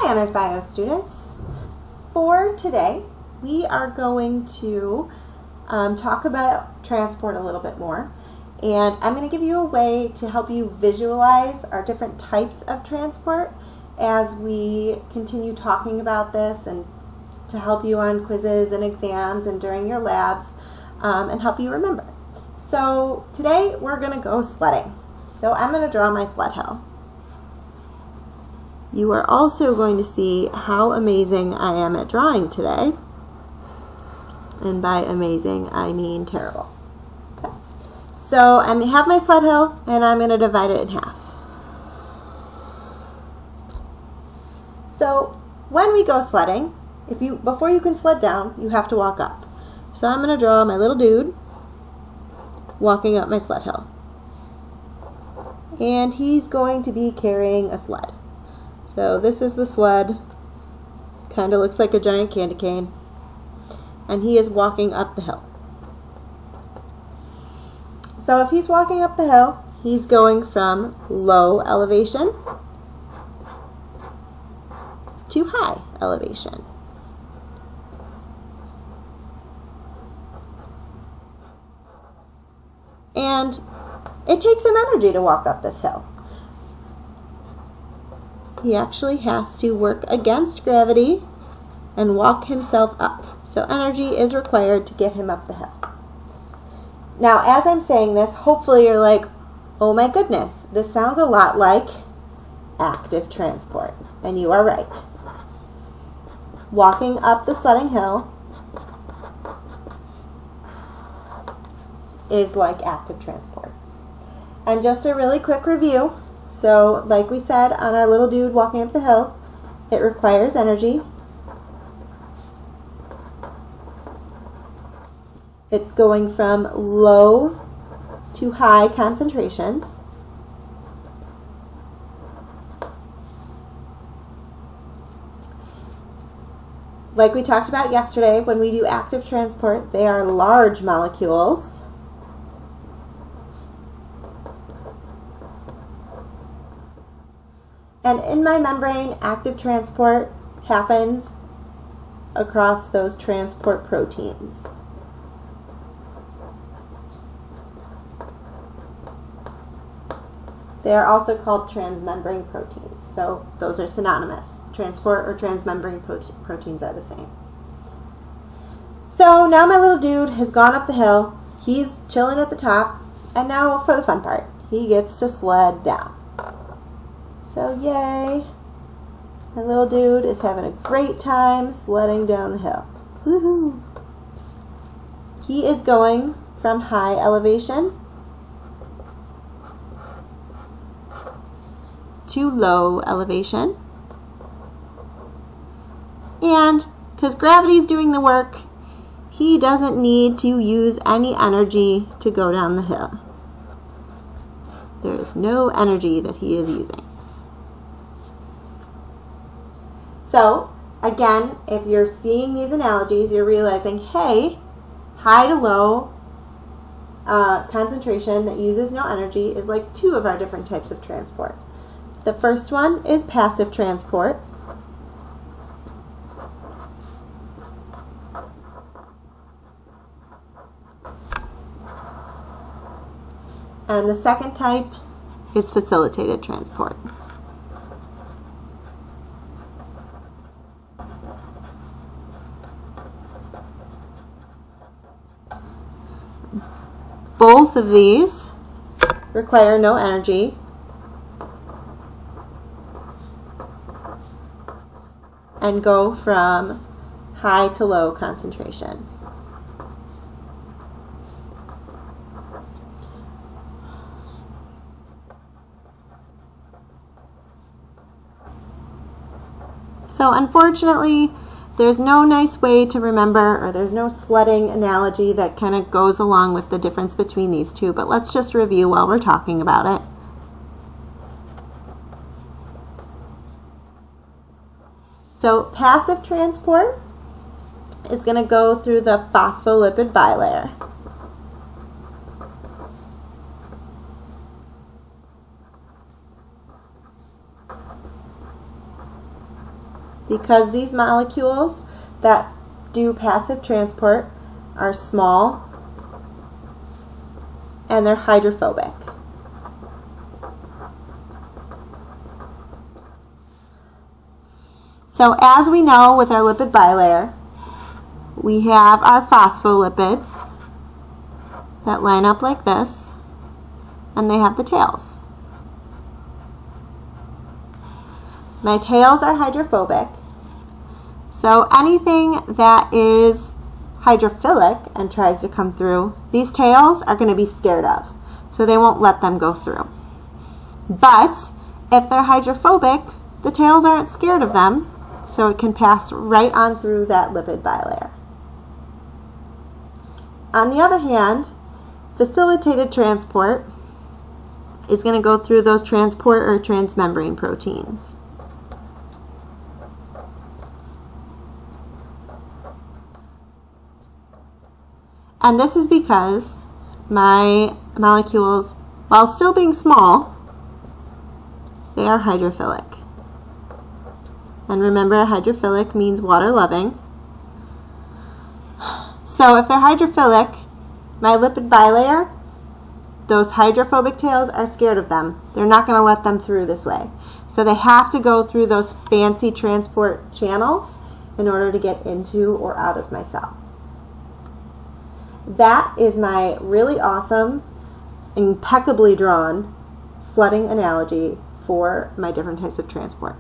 Hi, Honors Bio students. For today, we are going to talk about transport a little bit more. And I'm going to give you a way to help you visualize our different types of transport as we continue talking about this, and to help you on quizzes and exams and during your labs, and help you remember. So today we're going to go sledding. So I'm going to draw my sled hill. You are also going to see how amazing I am at drawing today. And by amazing, I mean terrible. Okay. So I have my sled hill, and I'm going to divide it in half. So when we go sledding, before you can sled down, you have to walk up. So I'm going to draw my little dude walking up my sled hill. And he's going to be carrying a sled. So this is the sled. Kind of looks like a giant candy cane. And he is walking up the hill. So if he's walking up the hill, he's going from low elevation to high elevation. And it takes some energy to walk up this hill. He actually has to work against gravity and walk himself up. So energy is required to get him up the hill. Now, as I'm saying this, hopefully you're like, oh my goodness, this sounds a lot like active transport. And you are right. Walking up the sledding hill is like active transport. And just a really quick review. So like we said on our little dude walking up the hill, it requires energy. It's going from low to high concentrations. Like we talked about yesterday, when we do active transport, they are large molecules. And in my membrane, active transport happens across those transport proteins. They are also called transmembrane proteins. So those are synonymous. Transport or transmembrane proteins are the same. So now my little dude has gone up the hill. He's chilling at the top. And now for the fun part. He gets to sled down. So yay. My little dude is having a great time sledding down the hill. Woohoo! He is going from high elevation to low elevation. And because gravity is doing the work, he doesn't need to use any energy to go down the hill. There is no energy that he is using. So, again, if you're seeing these analogies, you're realizing, hey, high to low concentration that uses no energy is like two of our different types of transport. The first one is passive transport. And the second type is facilitated transport. Both of these require no energy and go from high to low concentration. So unfortunately, there's no nice way to remember, or there's no sledding analogy that kind of goes along with the difference between these two, but let's just review while we're talking about it. So passive transport is going to go through the phospholipid bilayer. because these molecules that do passive transport are small and they're hydrophobic. So as we know with our lipid bilayer, we have our phospholipids that line up like this, and they have the tails. My tails are hydrophobic, so anything that is hydrophilic and tries to come through, these tails are going to be scared of, so they won't let them go through. But if they're hydrophobic, the tails aren't scared of them, so it can pass right on through that lipid bilayer. On the other hand, facilitated transport is going to go through those transport or transmembrane proteins. And this is because my molecules, while still being small, they are hydrophilic. And remember, hydrophilic means water-loving. So if they're hydrophilic, my lipid bilayer, those hydrophobic tails are scared of them. They're not going to let them through this way. So they have to go through those fancy transport channels in order to get into or out of my cell. That is my really awesome, impeccably drawn sledding analogy for my different types of transport.